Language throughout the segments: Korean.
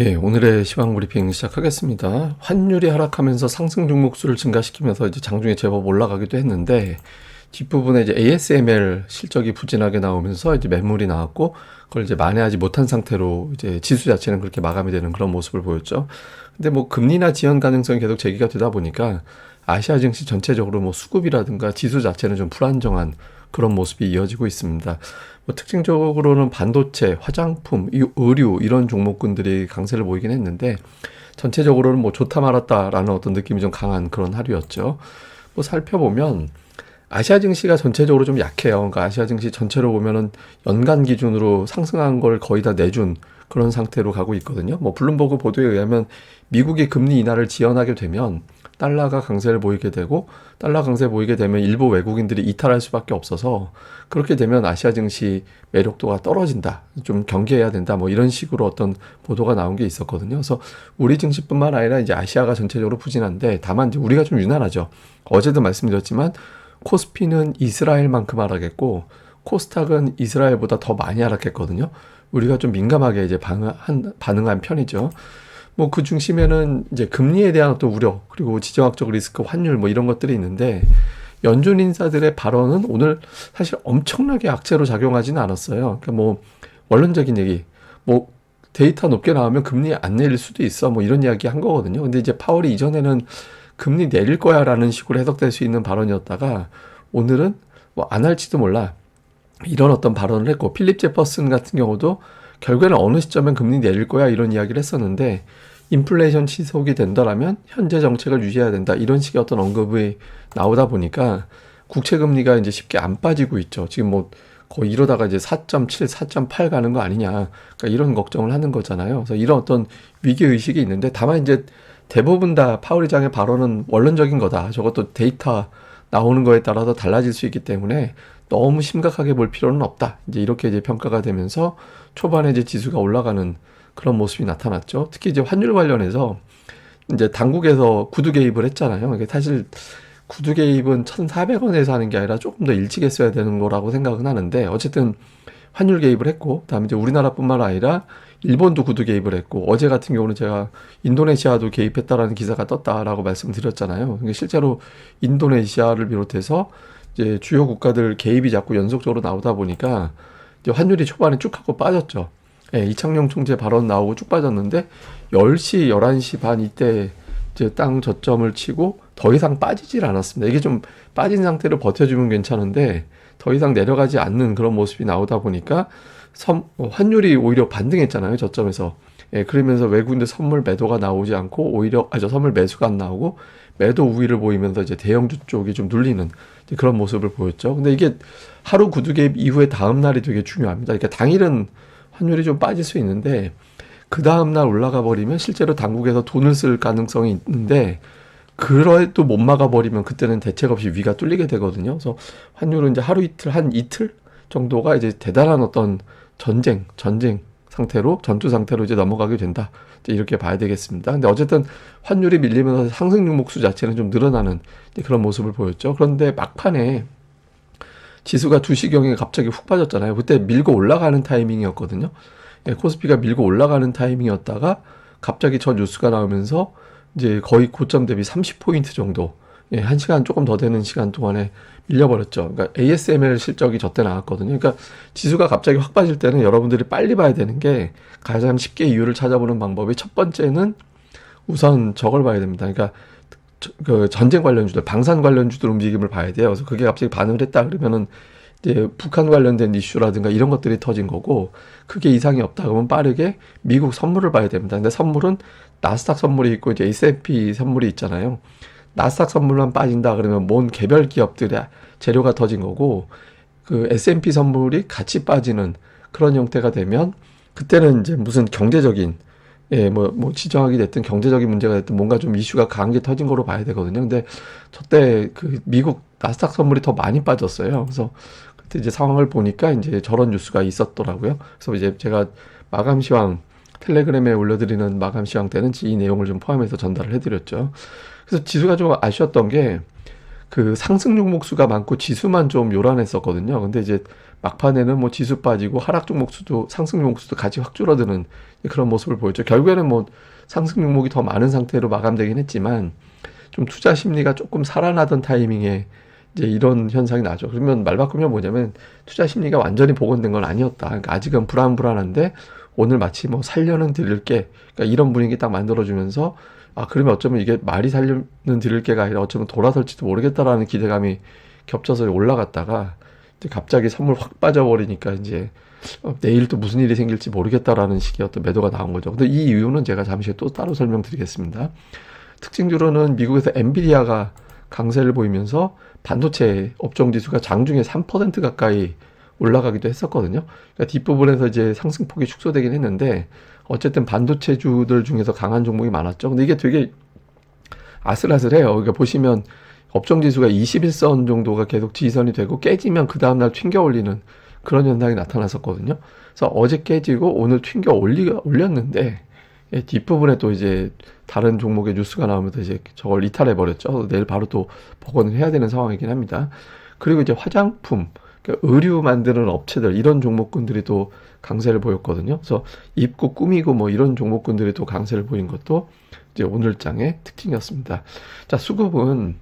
예, 오늘의 시황 브리핑 시작하겠습니다. 환율이 하락하면서 상승 종목수를 증가시키면서 이제 장중에 제법 올라가기도 했는데 뒷부분에 이제 ASML 실적이 부진하게 나오면서 이제 매물이 나왔고 그걸 이제 만회하지 못한 상태로 이제 지수 자체는 그렇게 마감이 되는 그런 모습을 보였죠. 근데 뭐 금리나 지연 가능성이 계속 제기가 되다 보니까 아시아 증시 전체적으로 뭐 수급이라든가 지수 자체는 좀 불안정한 그런 모습이 이어지고 있습니다. 뭐 특징적으로는 반도체, 화장품, 의류 이런 종목군들이 강세를 보이긴 했는데 전체적으로는 뭐 좋다 말았다라는 어떤 느낌이 좀 강한 그런 하루였죠. 뭐 살펴보면 아시아 증시가 전체적으로 좀 약해요. 그러니까 아시아 증시 전체로 보면은 연간 기준으로 상승한 걸 거의 다 내준 그런 상태로 가고 있거든요. 뭐 블룸버그 보도에 의하면 미국이 금리 인하를 지연하게 되면 달러가 강세를 보이게 되고 달러 강세 보이게 되면 일부 외국인들이 이탈할 수밖에 없어서 그렇게 되면 아시아 증시 매력도가 떨어진다. 좀 경계해야 된다. 뭐 이런 식으로 어떤 보도가 나온 게 있었거든요. 그래서 우리 증시뿐만 아니라 이제 아시아가 전체적으로 부진한데 다만 이제 우리가 좀 유난하죠. 어제도 말씀드렸지만 코스피는 이스라엘만큼 하락했고 코스닥은 이스라엘보다 더 많이 하락했거든요. 우리가 좀 민감하게 이제 반응한 편이죠. 뭐 그 중심에는 이제 금리에 대한 어떤 우려 그리고 지정학적 리스크 환율 뭐 이런 것들이 있는데 연준 인사들의 발언은 오늘 사실 엄청나게 악재로 작용하지는 않았어요. 그러니까 뭐 원론적인 얘기 뭐 데이터 높게 나오면 금리 안 내릴 수도 있어 뭐 이런 이야기 한 거거든요. 근데 이제 파월이 이전에는 금리 내릴 거야라는 식으로 해석될 수 있는 발언이었다가 오늘은 뭐 안 할지도 몰라 이런 어떤 발언을 했고 필립 제퍼슨 같은 경우도 결국에는 어느 시점엔 금리 내릴 거야 이런 이야기를 했었는데 인플레이션 지속이 된다라면 현재 정책을 유지해야 된다 이런 식의 어떤 언급이 나오다 보니까 국채 금리가 이제 쉽게 안 빠지고 있죠. 지금 뭐 거의 이러다가 이제 4.7, 4.8 가는 거 아니냐. 그러니까 이런 걱정을 하는 거잖아요. 그래서 이런 어떤 위기 의식이 있는데 다만 이제 대부분 다 파월 의장의 발언은 원론적인 거다. 저것도 데이터 나오는 거에 따라서 달라질 수 있기 때문에 너무 심각하게 볼 필요는 없다. 이제 이렇게 이제 평가가 되면서 초반에 이제 지수가 올라가는 그런 모습이 나타났죠. 특히 이제 환율 관련해서 이제 당국에서 구두 개입을 했잖아요. 이게 사실 구두 개입은 1,400원에서 하는 게 아니라 조금 더 일찍 했어야 되는 거라고 생각은 하는데 어쨌든 환율 개입을 했고 그다음에 이제 우리나라뿐만 아니라 일본도 구두 개입을 했고 어제 같은 경우는 제가 인도네시아도 개입했다라는 기사가 떴다라고 말씀드렸잖아요. 그러니까 실제로 인도네시아를 비롯해서 이제 주요 국가들 개입이 자꾸 연속적으로 나오다 보니까 이제 환율이 초반에 쭉 하고 빠졌죠. 예, 이창용 총재 발언 나오고 쭉 빠졌는데 10시, 11시 반 이때 이제 땅 저점을 치고 더 이상 빠지질 않았습니다. 이게 좀 빠진 상태로 버텨주면 괜찮은데 더 이상 내려가지 않는 그런 모습이 나오다 보니까 환율이 오히려 반등했잖아요. 저점에서. 예, 그러면서 외국인들 선물 매도가 나오지 않고 오히려 선물 매수가 안 나오고 매도 우위를 보이면서 이제 대형주 쪽이 좀 눌리는 그런 모습을 보였죠. 근데 이게 하루 구두 개입 이후에 다음 날이 되게 중요합니다. 그러니까 당일은 환율이 좀 빠질 수 있는데 그 다음 날 올라가 버리면 실제로 당국에서 돈을 쓸 가능성이 있는데 그래도 못 막아버리면 그때는 대책 없이 위가 뚫리게 되거든요. 그래서 환율은 이제 하루 이틀, 한 이틀 정도가 이제 대단한 어떤 전쟁 상태로, 전투 상태로 이제 넘어가게 된다. 이제 이렇게 봐야 되겠습니다. 근데 어쨌든 환율이 밀리면서 상승 종목수 자체는 좀 늘어나는 그런 모습을 보였죠. 그런데 막판에 지수가 2시경에 갑자기 훅 빠졌잖아요. 그때 밀고 올라가는 타이밍이었거든요. 예, 코스피가 밀고 올라가는 타이밍이었다가 갑자기 저 뉴스가 나오면서 이제 거의 고점 대비 30포인트 정도, 예, 1시간 조금 더 되는 시간 동안에 밀려버렸죠. 그러니까 ASML 실적이 저때 나왔거든요. 그러니까 지수가 갑자기 확 빠질 때는 여러분들이 빨리 봐야 되는 게 가장 쉽게 이유를 찾아보는 방법이 첫 번째는 우선 저걸 봐야 됩니다. 그러니까 그 전쟁 관련주들, 방산 관련주들 움직임을 봐야 돼요. 그래서 그게 갑자기 반응을 했다 그러면은 이제 북한 관련된 이슈라든가 이런 것들이 터진 거고 그게 이상이 없다 그러면 빠르게 미국 선물을 봐야 됩니다. 근데 선물은 나스닥 선물이 있고 이제 S&P 선물이 있잖아요. 나스닥 선물만 빠진다 그러면 뭔 개별 기업들의 재료가 터진 거고 그 S&P 선물이 같이 빠지는 그런 형태가 되면 그때는 이제 무슨 경제적인 예, 뭐 지정학이 됐든 경제적인 문제가 됐든 뭔가 좀 이슈가 강한 게 터진 거로 봐야 되거든요. 근데 저때 그 미국 나스닥 선물이 더 많이 빠졌어요. 그래서 그때 이제 상황을 보니까 이제 저런 뉴스가 있었더라고요. 그래서 이제 제가 마감 시황 텔레그램에 올려드리는 마감 시황 때는 이 내용을 좀 포함해서 전달을 해드렸죠. 그래서 지수가 좀 아쉬웠던 게 그 상승 종목수가 많고 지수만 좀 요란했었거든요. 근데 이제 막판에는 뭐 지수 빠지고 하락 종목수도 상승 종목수도 같이 확 줄어드는 그런 모습을 보였죠. 결국에는 뭐 상승 종목이 더 많은 상태로 마감되긴 했지만 좀 투자 심리가 조금 살아나던 타이밍에 이제 이런 현상이 나죠. 그러면 말 바꾸면 뭐냐면 투자 심리가 완전히 복원된 건 아니었다. 그러니까 아직은 불안한데 오늘 마치 뭐 살려는 드릴게. 그러니까 이런 분위기 딱 만들어주면서 아, 그러면 어쩌면 이게 말이 살려는 드릴게가 아니라 어쩌면 돌아설지도 모르겠다라는 기대감이 겹쳐서 올라갔다가 이제 갑자기 선물 확 빠져버리니까 이제 내일 또 무슨 일이 생길지 모르겠다라는 식의 어떤 매도가 나온 거죠. 근데 이 이유는 제가 잠시 후에 또 따로 설명드리겠습니다. 특징주로는 미국에서 엔비디아가 강세를 보이면서 반도체 업종 지수가 장중에 3% 가까이 올라가기도 했었거든요. 그러니까 뒷부분에서 이제 상승폭이 축소되긴 했는데 어쨌든 반도체주들 중에서 강한 종목이 많았죠. 근데 이게 되게 아슬아슬해요. 그러니까 보시면 업종 지수가 21선 정도가 계속 지지선이 되고 깨지면 그 다음날 튕겨 올리는 그런 현상이 나타났었거든요. 그래서 어제 깨지고 오늘 튕겨 올렸는데 뒷부분에 또 이제 다른 종목의 뉴스가 나오면서 이제 저걸 이탈해 버렸죠. 내일 바로 또 복원을 해야 되는 상황이긴 합니다. 그리고 이제 화장품, 그러니까 의류 만드는 업체들 이런 종목군들이 또 강세를 보였거든요. 그래서 입고 꾸미고 뭐 이런 종목군들이 또 강세를 보인 것도 이제 오늘 장의 특징이었습니다. 자, 수급은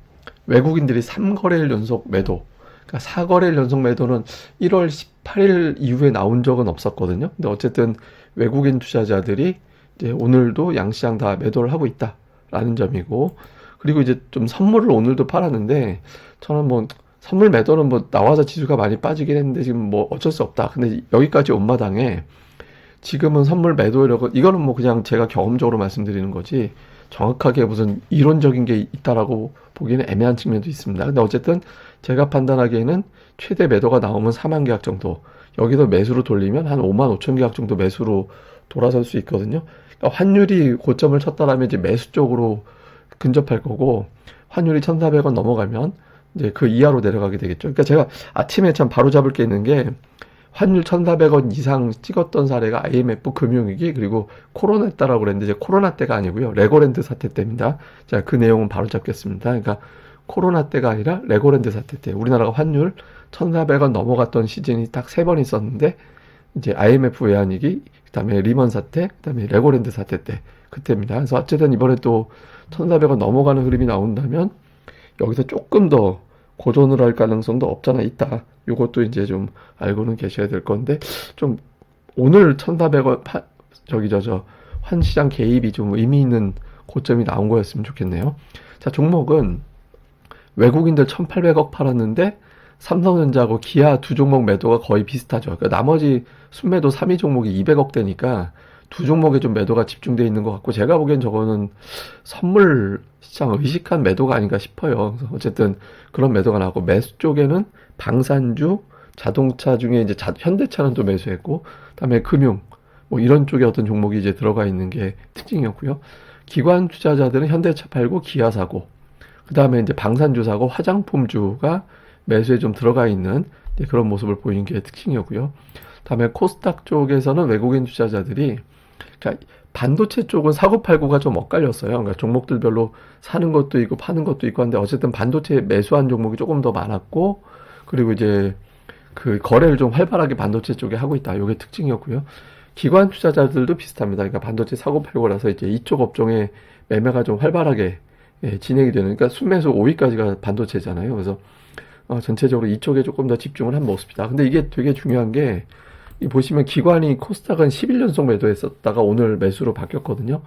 외국인들이 3거래일 연속 매도, 그러니까 4거래일 연속 매도는 1월 18일 이후에 나온 적은 없었거든요. 근데 어쨌든 외국인 투자자들이 이제 오늘도 양시장 다 매도를 하고 있다라는 점이고, 그리고 이제 좀 선물을 오늘도 팔았는데 저는 뭐 선물 매도는 뭐 나와서 지수가 많이 빠지긴 했는데 지금 뭐 어쩔 수 없다. 근데 여기까지 온 마당에 지금은 선물 매도라고, 이거는 뭐 그냥 제가 경험적으로 말씀드리는 거지 정확하게 무슨 이론적인 게 있다라고 보기에는 애매한 측면도 있습니다. 근데 어쨌든 제가 판단하기에는 최대 매도가 나오면 4만 계약 정도, 여기서 매수로 돌리면 한 5만 5천 계약 정도 매수로 돌아설 수 있거든요. 그러니까 환율이 고점을 쳤다라면 이제 매수 쪽으로 근접할 거고, 환율이 1,400원 넘어가면 이제 그 이하로 내려가게 되겠죠. 그러니까 제가 아침에 참 바로 잡을 게 있는 게 환율 1,400원 이상 찍었던 사례가 IMF 금융위기 그리고 코로나 때라고 그랬는데 이제 코로나 때가 아니고요. 레고랜드 사태 때입니다. 자, 그 내용은 바로 잡겠습니다. 그러니까 코로나 때가 아니라 레고랜드 사태 때 우리나라가 환율 1,400원 넘어갔던 시즌이 딱 3번 있었는데 이제 IMF 외환위기, 그다음에 리먼 사태, 그다음에 레고랜드 사태 때 그때입니다. 그래서 어쨌든 이번에 또 1,400원 넘어가는 흐름이 나온다면 여기서 조금 더 고전을 할 가능성도 없잖아 있다. 요것도 이제 좀 알고는 계셔야 될 건데, 좀 오늘 1,400원 환시장 개입이 좀 의미 있는 고점이 나온 거였으면 좋겠네요. 자, 종목은 외국인들 1,800억 팔았는데 삼성전자하고 기아 두 종목 매도가 거의 비슷하죠. 그러니까 나머지 순매도 3위 종목이 200억 대니까 두 종목에 좀 매도가 집중되어 있는 것 같고, 제가 보기엔 저거는 선물 시장 의식한 매도가 아닌가 싶어요. 그래서 어쨌든 그런 매도가 나고, 매수 쪽에는 방산주, 자동차 중에 이제 현대차는 또 매수했고, 그다음에 금융, 뭐 이런 쪽에 어떤 종목이 이제 들어가 있는 게 특징이었고요. 기관 투자자들은 현대차 팔고 기아 사고, 그다음에 이제 방산주 사고 화장품주가 매수에 좀 들어가 있는 그런 모습을 보이는 게 특징이었고요. 다음에 코스닥 쪽에서는 외국인 투자자들이, 그러니까 반도체 쪽은 사고팔고가 좀 엇갈렸어요. 그러니까 종목들별로 사는 것도 있고 파는 것도 있고 한데 어쨌든 반도체 매수한 종목이 조금 더 많았고, 그리고 이제 그 거래를 좀 활발하게 반도체 쪽에 하고 있다. 이게 특징이었고요. 기관 투자자들도 비슷합니다. 그러니까 반도체 사고팔고라서 이제 이쪽 업종에 매매가 좀 활발하게 진행이 되는, 그러니까 순매수 5위까지가 반도체잖아요. 그래서 전체적으로 이쪽에 조금 더 집중을 한 모습이다. 근데 이게 되게 중요한 게, 보시면 기관이 코스닥은 11연속 매도했었다가 오늘 매수로 바뀌었거든요.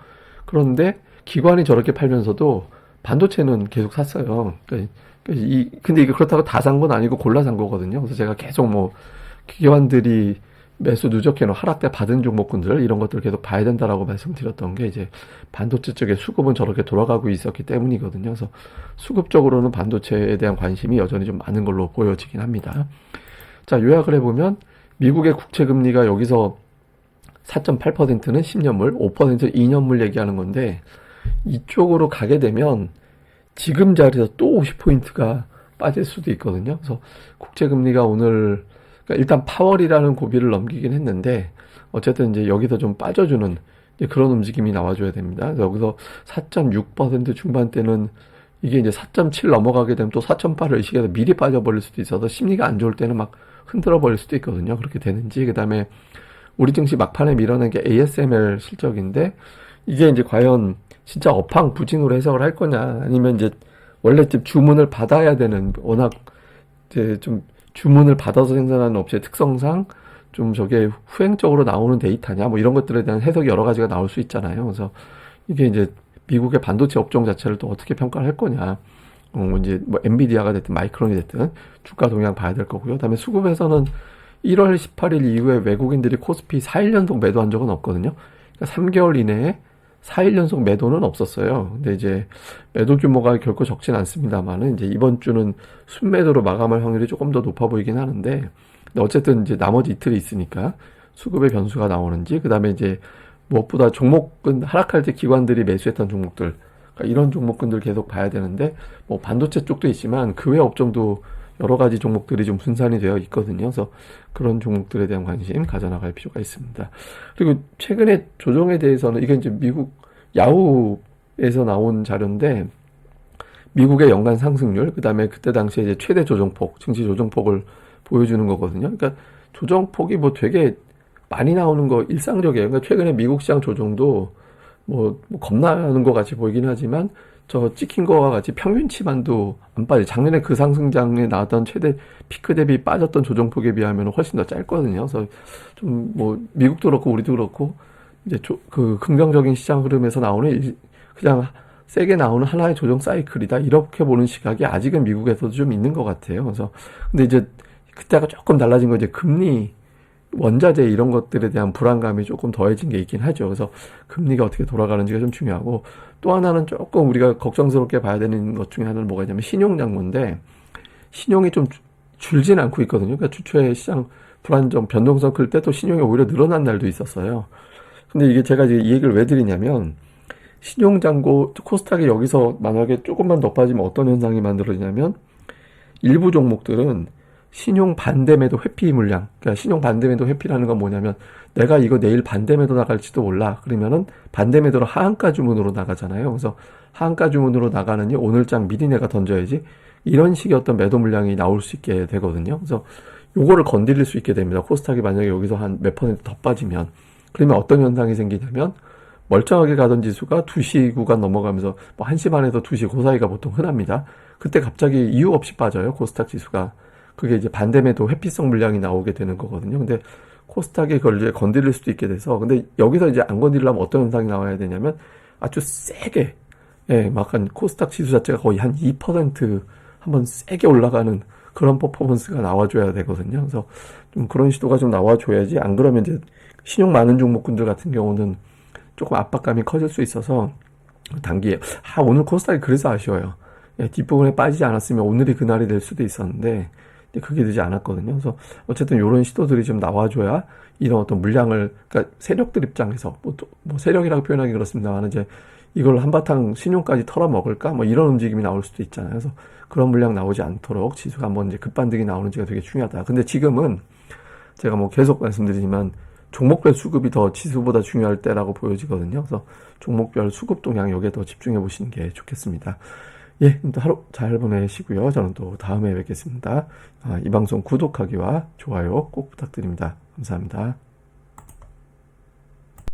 그런데 기관이 저렇게 팔면서도 반도체는 계속 샀어요. 근데 이게 그렇다고 다 산 건 아니고 골라 산 거거든요. 그래서 제가 계속 뭐 기관들이 매수 누적해놓은 하락 때 받은 종목군들 이런 것들을 계속 봐야 된다라고 말씀드렸던 게, 이제 반도체 쪽에 수급은 저렇게 돌아가고 있었기 때문이거든요. 그래서 수급적으로는 반도체에 대한 관심이 여전히 좀 많은 걸로 보여지긴 합니다. 자, 요약을 해보면 미국의 국채 금리가 여기서 4.8%는 10년물, 5%는 2년물 얘기하는 건데, 이쪽으로 가게 되면 지금 자리에서 또 50포인트가 빠질 수도 있거든요. 그래서 국채 금리가 오늘, 그러니까 일단 파월이라는 고비를 넘기긴 했는데 어쨌든 이제 여기서 좀 빠져주는 그런 움직임이 나와줘야 됩니다. 그래서 여기서 4.6% 중반대는 이게 이제 4.7 넘어가게 되면 또 4.8을 의식해서 미리 빠져버릴 수도 있어서 심리가 안 좋을 때는 막 흔들어 버릴 수도 있거든요. 그렇게 되는지. 그 다음에 우리 증시 막판에 밀어낸 게 ASML 실적인데 이게 이제 과연 진짜 업황 부진으로 해석을 할 거냐 아니면 이제 원래 좀 주문을 받아야 되는 워낙 이제 좀 주문을 받아서 생산하는 업체의 특성상 좀 저게 후행적으로 나오는 데이터냐 뭐 이런 것들에 대한 해석이 여러 가지가 나올 수 있잖아요. 그래서 이게 이제 미국의 반도체 업종 자체를 또 어떻게 평가를 할 거냐. 이제 뭐 엔비디아가 됐든 마이크론이 됐든 주가 동향 봐야 될 거고요. 그다음에 수급에서는 1월 18일 이후에 외국인들이 코스피 4일 연속 매도한 적은 없거든요. 그러니까 3개월 이내에 4일 연속 매도는 없었어요. 근데 이제 매도 규모가 결코 적진 않습니다만은 이제 이번 주는 순매도로 마감할 확률이 조금 더 높아 보이긴 하는데 근데 어쨌든 이제 나머지 이틀이 있으니까 수급의 변수가 나오는지 그다음에 이제 무엇보다 종목은 하락할 때 기관들이 매수했던 종목들 그러니까 이런 종목군들 계속 봐야 되는데 뭐 반도체 쪽도 있지만 그 외 업종도 여러 가지 종목들이 좀 분산이 되어 있거든요. 그래서 그런 종목들에 대한 관심 가져나갈 필요가 있습니다. 그리고 최근에 조정에 대해서는 이게 이제 미국 야후에서 나온 자료인데 미국의 연간 상승률, 그 다음에 그때 당시에 이제 최대 조정폭, 증시 조정폭을 보여주는 거거든요. 그러니까 조정폭이 뭐 되게 많이 나오는 거 일상적이에요. 그러니까 최근에 미국 시장 조정도 뭐 겁나는 것 같이 보이긴 하지만 저 찍힌 거와 같이 평균치만도 안 빠져. 작년에 그 상승장에 나왔던 최대 피크 대비 빠졌던 조정폭에 비하면 훨씬 더 짧거든요. 그래서 좀 뭐 미국도 그렇고 우리도 그렇고 이제 그 긍정적인 시장 흐름에서 나오는 그냥 세게 나오는 하나의 조정 사이클이다. 이렇게 보는 시각이 아직은 미국에서도 좀 있는 것 같아요. 그래서 근데 이제 그때가 조금 달라진 거 이제 금리 원자재 이런 것들에 대한 불안감이 조금 더해진 게 있긴 하죠. 그래서 금리가 어떻게 돌아가는지가 좀 중요하고 또 하나는 조금 우리가 걱정스럽게 봐야 되는 것 중에 하나는 뭐가 있냐면 신용장부인데 신용이 좀 줄진 않고 있거든요. 그러니까 주초에 시장 불안정 변동성 클 때 또 신용이 오히려 늘어난 날도 있었어요. 근데 이게 제가 이제 이 얘기를 왜 드리냐면 신용장고 코스닥이 여기서 만약에 조금만 더 빠지면 어떤 현상이 만들어지냐면 일부 종목들은 신용 반대매도 회피 물량, 그러니까 신용 반대매도 회피라는 건 뭐냐면 내가 이거 내일 반대매도 나갈지도 몰라. 그러면은 반대매도로 하한가 주문으로 나가잖아요. 그래서 하한가 주문으로 나가느니 오늘장 미리 내가 던져야지. 이런 식의 어떤 매도 물량이 나올 수 있게 되거든요. 그래서 요거를 건드릴 수 있게 됩니다. 코스닥이 만약에 여기서 한 몇 퍼센트 더 빠지면 그러면 어떤 현상이 생기냐면 멀쩡하게 가던 지수가 2시 구간 넘어가면서 뭐 1시 반에서 2시 그 사이가 보통 흔합니다. 그때 갑자기 이유 없이 빠져요. 코스닥 지수가. 그게 이제 반대매도 회피성 물량이 나오게 되는 거거든요. 근데 코스닥이 그걸 이제 건드릴 수도 있게 돼서 근데 여기서 이제 안 건드리려면 어떤 현상이 나와야 되냐면 아주 세게 막 한 코스닥 지수 자체가 거의 한 2% 한번 세게 올라가는 그런 퍼포먼스가 나와줘야 되거든요. 그래서 좀 그런 시도가 좀 나와줘야지 안 그러면 이제 신용 많은 종목군들 같은 경우는 조금 압박감이 커질 수 있어서 단기에 오늘 코스닥이 그래서 아쉬워요. 뒷부분에 빠지지 않았으면 오늘이 그날이 될 수도 있었는데 그게 되지 않았거든요. 그래서 어쨌든 이런 시도들이 좀 나와줘야 이런 어떤 물량을 그러니까 세력들 입장에서 뭐 세력이라고 표현하기 그렇습니다만 이제 이걸 한바탕 신용까지 털어먹을까 뭐 이런 움직임이 나올 수도 있잖아요. 그래서 그런 물량 나오지 않도록 지수가 한번 이제 급반등이 나오는지가 되게 중요하다. 근데 지금은 제가 뭐 계속 말씀드리지만 종목별 수급이 더 지수보다 중요할 때라고 보여지거든요. 그래서 종목별 수급 동향 여기에 더 집중해 보시는 게 좋겠습니다. 예, 또 하루 잘 보내시고요. 저는 또 다음에 뵙겠습니다. 이 방송 구독하기와 좋아요 꼭 부탁드립니다. 감사합니다.